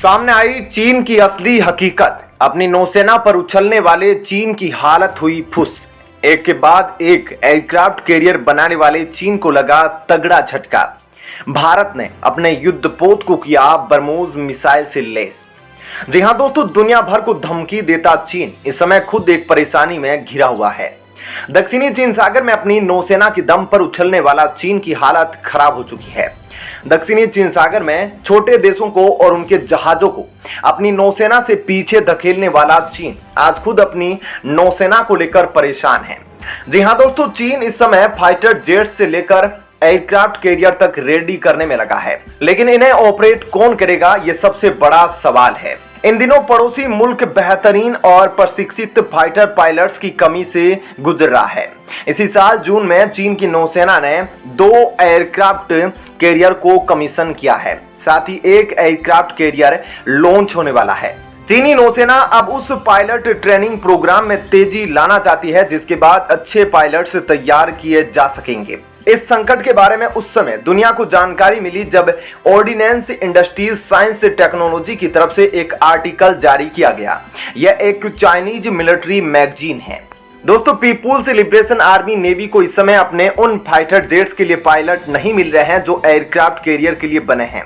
सामने आई चीन की असली हकीकत। अपनी नौसेना पर उछलने वाले चीन की हालत हुई फुस। एक के बाद एक एयरक्राफ्ट कैरियर बनाने वाले चीन को लगा तगड़ा झटका। भारत ने अपने युद्धपोत को किया बरमूज मिसाइल से लैस। जी हां दोस्तों, दुनिया भर को धमकी देता चीन इस समय खुद एक परेशानी में घिरा हुआ है। दक्षिणी चीन सागर में अपनी नौसेना की दम पर उछलने वाला चीन की हालत खराब हो चुकी है। दक्षिणी चीन सागर में छोटे देशों को और उनके जहाजों को अपनी नौसेना से पीछे धकेलने वाला चीन आज खुद अपनी नौसेना को लेकर परेशान है। जी हां दोस्तों, चीन इस समय फाइटर जेट से लेकर एयरक्राफ्ट कैरियर तक रेडी करने में लगा है, लेकिन इन्हें ऑपरेट कौन करेगा, यह सबसे बड़ा सवाल है। इन दिनों पड़ोसी मुल्क बेहतरीन और प्रशिक्षित फाइटर पायलट्स की कमी से गुजर रहा है। इसी साल जून में चीन की नौसेना ने 2 एयरक्राफ्ट कैरियर को कमीशन किया है। साथ ही एक एयरक्राफ्ट कैरियर लॉन्च होने वाला है। चीनी नौसेना अब उस पायलट ट्रेनिंग प्रोग्राम में तेजी लाना चाहती है जिसके बाद अच्छे पायलट्स तैयार किए जा सकेंगे। इस संकट के बारे में उस समय दुनिया को जानकारी मिली जब ऑर्डिनेंस इंडस्ट्रीज साइंस टेक्नोलॉजी की तरफ से एक आर्टिकल जारी किया गया। यह एक चाइनीज मिलिट्री मैगजीन है। दोस्तों, पीपुल्स लिबरेशन आर्मी नेवी को इस समय अपने उन फाइटर जेट्स के लिए पायलट नहीं मिल रहे हैं जो एयरक्राफ्ट कैरियर के लिए बने हैं।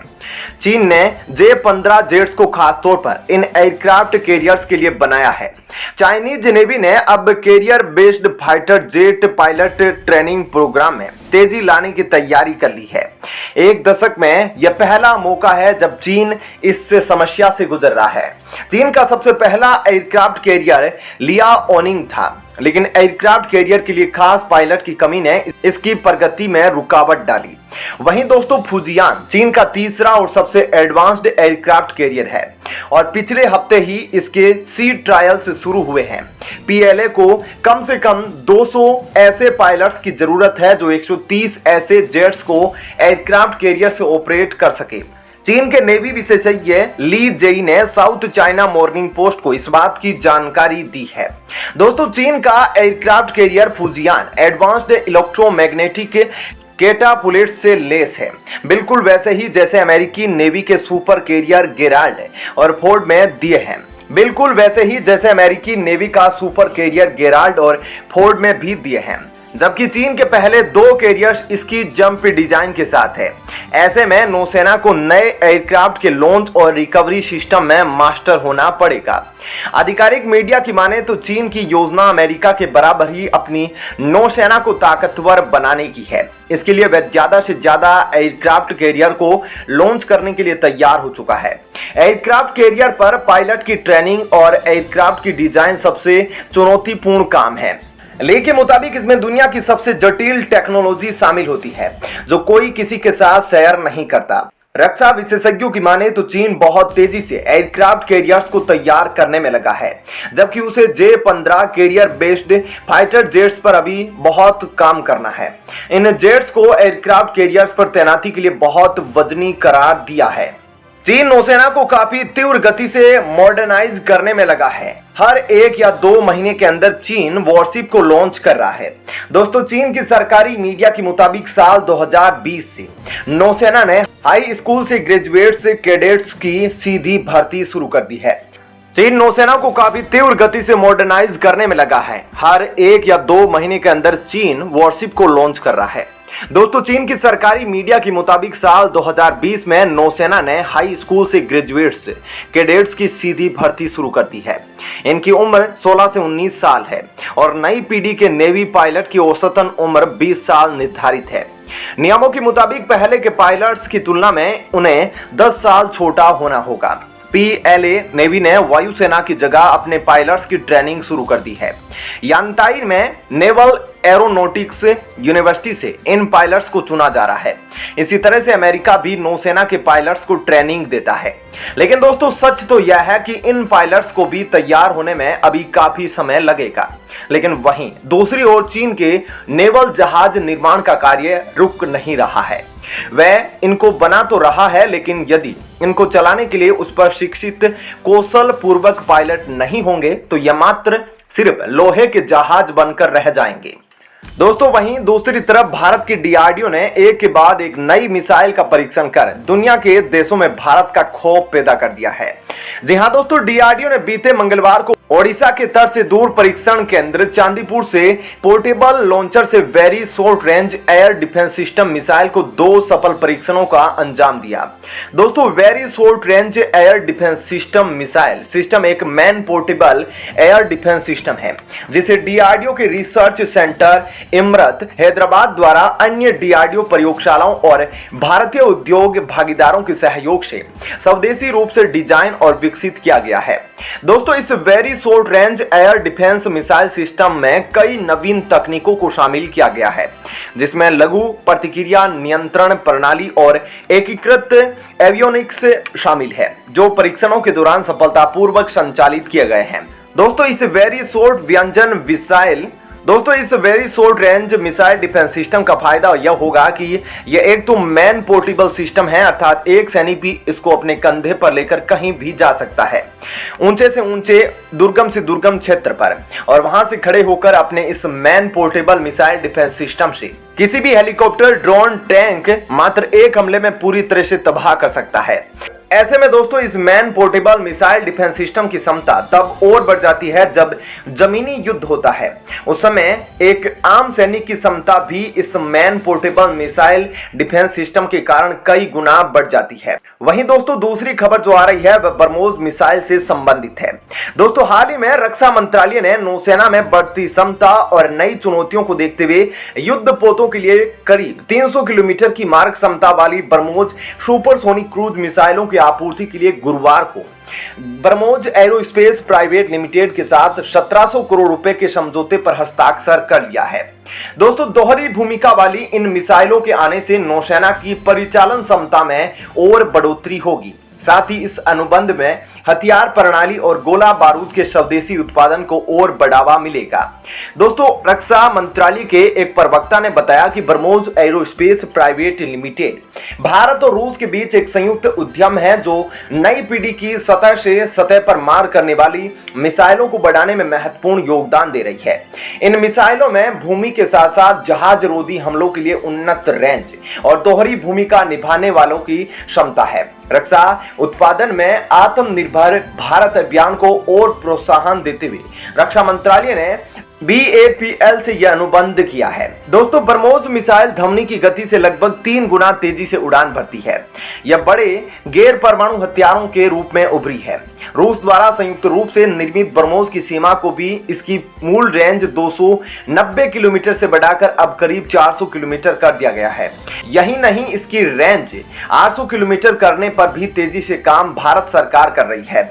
चीन ने J-15 जेट्स को खासतौर पर इन एयरक्राफ्ट कैरियर्स के लिए बनाया है। चाइनीज नेवी ने अब carrier based fighter jet pilot training program में तेजी लाने की तैयारी कर ली है। एक दशक में यह पहला मौका है जब चीन इस समस्या से गुजर रहा है। चीन का सबसे पहला एयरक्राफ्ट कैरियर लिया ओनिंग था, लेकिन एयरक्राफ्ट कैरियर के लिए खास पायलट की कमी ने इसकी प्रगति में रुकावट डाली। वहीं दोस्तों, फुजियान चीन का तीसरा और सबसे एडवांस्ड एयरक्राफ्ट कैरियर है और पिछले हफ्ते ही इसके सी ट्रायल्स शुरू हुए हैं। पीएलए को कम से कम 200 ऐसे पायलट्स की जरूरत है जो 130 ऐसे जेट्स को एयरक्राफ्ट कैरियर से ऑपरेट कर सके। चीन के नेवी विशेषज्ञ ली जेई ने साउथ चाइना मॉर्निंग पोस्ट को इस बात की जानकारी दी है। दोस्तों, चीन का aircraft carrier Fujian advanced electromagnetic catapult से लेस है, बिल्कुल वैसे ही जैसे अमेरिकी नेवी के सुपर कैरियर गेराल्ड और फोर्ड में दिए हैं। बिल्कुल वैसे ही जैसे अमेरिकी नेवी का सुपर कैरियर गेराल्ड और फोर्ड में भी दिए हैं, जबकि चीन के पहले 2 कैरियर्स इसकी जंप डिजाइन के साथ है। ऐसे में नौसेना को नए एयरक्राफ्ट के लॉन्च और रिकवरी सिस्टम में मास्टर होना पड़ेगा। आधिकारिक मीडिया की माने तो चीन की योजना अमेरिका के बराबर ही अपनी नौसेना को ताकतवर बनाने की है। इसके लिए वह ज्यादा से ज्यादा एयरक्राफ्ट कैरियर को लॉन्च करने के लिए तैयार हो चुका है। एयरक्राफ्ट कैरियर पर पायलट की ट्रेनिंग और एयरक्राफ्ट की डिजाइन सबसे चुनौतीपूर्ण काम है। ले के मुताबिक इसमें दुनिया की सबसे जटिल टेक्नोलॉजी शामिल होती है जो कोई किसी के साथ शेयर नहीं करता। रक्षा विशेषज्ञों की माने तो चीन बहुत तेजी से एयरक्राफ्ट कैरियर्स को तैयार करने में लगा है, जबकि उसे J-15 career based fighter jets पर अभी बहुत काम करना है। इन जेट्स को एयरक्राफ्ट कैरियर्स पर तैनाती के लिए बहुत वजनी करार दिया है। चीन नौसेना को काफी तीव्र गति से मॉडर्नाइज करने में लगा है। हर 1 या 2 महीने के अंदर चीन वॉरशिप को लॉन्च कर रहा है। दोस्तों, चीन की सरकारी मीडिया के मुताबिक साल 2020 से नौसेना ने हाई स्कूल से ग्रेजुएट्स कैडेट्स की सीधी भर्ती शुरू कर दी है। चीन नौसेना को काफी तीव्र गति से मॉडर्नाइज करने में लगा है। हर 1 या 2 महीने के अंदर चीन वॉरशिप को लॉन्च कर रहा है। दोस्तों, चीन की सरकारी मीडिया के मुताबिक साल 2020 में नौसेना ने हाई स्कूल से ग्रेजुएट्स कैडेट्स की सीधी भर्ती शुरू कर दी है। इनकी उम्र 16 से 19 साल है और नई पीढ़ी के नेवी पायलट की औसतन उम्र 20 साल निर्धारित है। नियमों के मुताबिक पहले के पायलट्स की तुलना में उन्हें 10 साल छोटा होना होगा। पीएलए नेवी ने वायुसेना की जगह अपने पायलट्स की ट्रेनिंग शुरू कर दी है। यांटाई में नेवल एरोनॉटिक्स यूनिवर्सिटी से इन पायलट्स को चुना जा रहा है। इसी तरह से अमेरिका भी नौसेना के पायलट्स को ट्रेनिंग देता है। लेकिन दोस्तों, सच तो यह है कि इन पायलट्स को भी तैयार होने में अभी काफी समय लगेगा। लेकिन वहीं दूसरी ओर चीन के नेवल जहाज निर्माण का कार्य रुक नहीं रहा है। वह इनको बना तो रहा है, लेकिन यदि इनको चलाने के लिए उस पर शिक्षित कौशल पूर्वक पायलट नहीं होंगे तो यह मात्र सिर्फ लोहे के जहाज बनकर रह जाएंगे। दोस्तों वहीं दूसरी तरफ भारत की डीआरडीओ ने एक के बाद एक नई मिसाइल का परीक्षण कर दुनिया के देशों में भारत का खौफ पैदा कर दिया है। जी हां दोस्तों, डीआरडीओ ने बीते मंगलवार को ओडिशा के तट से दूर परीक्षण केंद्र चांदीपुर से पोर्टेबल लॉन्चर से very short range air defence system missile को 2 सफल परीक्षणों का अंजाम दिया। दोस्तों very short range air defence system missile system एक man portable air defence system है जिसे डीआरडीओ के रिसर्च सेंटर इमरत हैदराबाद द्वारा अन्य डीआरडीओ प्रयोगशालाओं और भारतीय उद्योग भागीदारों के सहयोग से स्वदेशी रूप से डिजाइन और विकसित किया गया है। दोस्तों इस very short range air defence missile system में कई नवीन तकनीकों को शामिल किया गया है जिसमें लघु प्रतिक्रिया नियंत्रण प्रणाली और एकीकृत एवियोनिक्स शामिल है जो परीक्षणों के दौरान सफलतापूर्वक संचालित किए गए हैं। दोस्तों इस very short range missile defence system का फायदा यह होगा कि यह एक तो मैन पोर्टेबल सिस्टम है, अर्थात एक सैनिक भी इसको अपने कंधे पर लेकर कहीं भी जा सकता है, ऊंचे से ऊंचे दुर्गम से दुर्गम क्षेत्र पर, और वहां से खड़े होकर अपने इस man portable missile defence system से किसी भी हेलीकॉप्टर, ड्रोन, टैंक मात्र एक हमले में पूरी तरह से तबाह कर सकता है। ऐसे में दोस्तों इस man portable missile defence system की क्षमता तब और बढ़ जाती है जब जमीनी युद्ध होता है। उस समय एक आम सैनिक की क्षमता भी इस man portable missile defence system के कारण कई गुना बढ़ जाती है। वहीं दोस्तों दूसरी खबर जो आ रही है वह ब्रह्मोस मिसाइल से संबंधित है। दोस्तों हाल ही में रक्षा मंत्रालय ने नौसेना में बढ़ती क्षमता और नई चुनौतियों को देखते हुए युद्ध पोतों के लिए करीब 300 किलोमीटर की मारक क्षमता वाली ब्रह्मोस सुपरसोनिक क्रूज मिसाइलों की आपूर्ति के लिए गुरुवार को ब्रह्मोस एरोस्पेस प्राइवेट लिमिटेड के साथ 1700 करोड़ रुपए के समझौते पर हस्ताक्षर कर लिया है। दोस्तों दोहरी भूमिका वाली इन मिसाइलों के आने से नौसेना की परिचालन क्षमता में और बढ़ोतरी होगी। साथ ही इस अनुबंध में हथियार प्रणाली और गोला बारूद के स्वदेशी उत्पादन को और बढ़ावा मिलेगा। दोस्तों रक्षा मंत्रालय के एक प्रवक्ता ने बताया कि BrahMos aerospace private limited Bharat और रूस के बीच एक संयुक्त उद्यम है जो नई पीढ़ी की सतह से सतह पर मार करने वाली मिसाइलों को बढ़ाने में महत्वपूर्ण योगदान दे रही है। इन मिसाइलों में भूमि के साथ साथ जहाज रोधी हमलों के लिए उन्नत रेंज और दोहरी भूमिका निभाने वालों की क्षमता है। रक्षा उत्पादन में आत्मनिर्भर भारत अभियान को और प्रोत्साहन देते हुए रक्षा मंत्रालय ने BAPL से यह अनुबंध किया है। दोस्तों ब्रह्मोस मिसाइल ध्वनि की गति से लगभग 3 गुना तेजी से उड़ान भरती है। यह बड़े गैर परमाणु हथियारों के रूप में उभरी है। रूस द्वारा संयुक्त रूप से निर्मित ब्रह्मोस की सीमा को भी इसकी मूल रेंज 290 किलोमीटर से बढ़ाकर अब करीब 400 किलोमीटर कर दिया गया है। यही नहीं, इसकी रेंज 800 किलोमीटर करने पर भी तेजी से काम भारत सरकार कर रही है।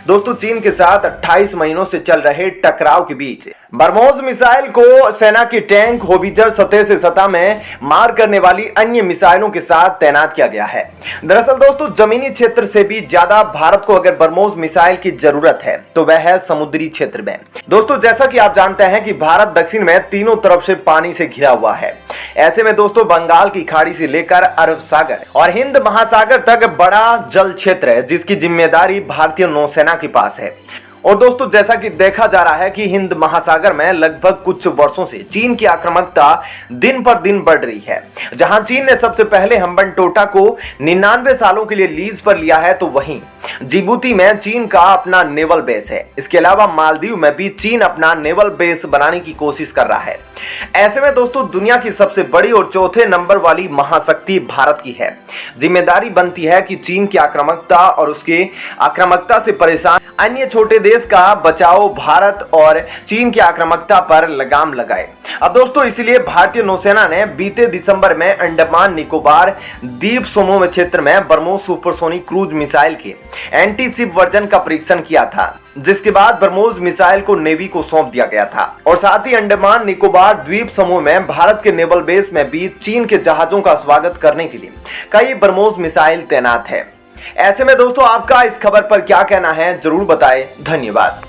दोस्तों चीन के साथ 28 महीनों से चल रहे टकराव के बीच ब्रह्मोस मिसाइल को सेना की टैंक, होवित्जर, सतह से सतह में मार करने वाली अन्य मिसाइलों के साथ तैनात किया गया है। दरअसल दोस्तों जमीनी क्षेत्र से भी ज्यादा भारत को अगर ब्रह्मोस मिसाइल की जरूरत है तो वह है समुद्री क्षेत्र में। दोस्तों जैसा कि आप जानते हैं कि भारत दक्षिण में तीनों तरफ से पानी से घिरा हुआ है। ऐसे में दोस्तों बंगाल की खाड़ी से लेकर अरब सागर और हिंद महासागर तक बड़ा जल क्षेत्र है जिसकी जिम्मेदारी भारतीय नौसेना के पास है। और दोस्तों जैसा कि देखा जा रहा है कि हिंद महासागर में लगभग कुछ वर्षों से चीन की आक्रामकता दिन पर दिन बढ़ रही है। जहां चीन ने सबसे पहले हम्बनटोटा को 99 सालों के लिए लीज पर लिया है तो वहीं जिबूती में चीन का अपना नेवल बेस है। इसके अलावा मालदीव में भी चीन अपना नेवल बेस बनाने की कोशिश कर रहा है। ऐसे में दोस्तों दुनिया की सबसे बड़ी और चौथे नंबर वाली महाशक्ति भारत की है। जिम्मेदारी बनती है कि चीन की आक्रामकता और उसके आक्रामकता से परेशान अन्य छोटे देश का बचाव भारत और चीन की आक्रामकता पर लगाम लगाए। अब दोस्तों इसलिए भारतीय नौसेना ने बीते दिसंबर में अंडमान निकोबार द्वीप समूह क्षेत्र में ब्रह्मोस सुपरसोनिक क्रूज मिसाइल के एंटी शिप वर्जन का परीक्षण किया था, जिसके बाद ब्रह्मोस मिसाइल को नेवी को सौंप दिया गया था। और साथ ही अंडमान निकोबार द्वीप समूह में भारत के नेवल बेस में भी चीन के जहाजों का स्वागत करने के लिए कई ब्रह्मोस मिसाइल तैनात है। ऐसे में दोस्तों आपका इस खबर पर क्या कहना है जरूर बताएं। धन्यवाद।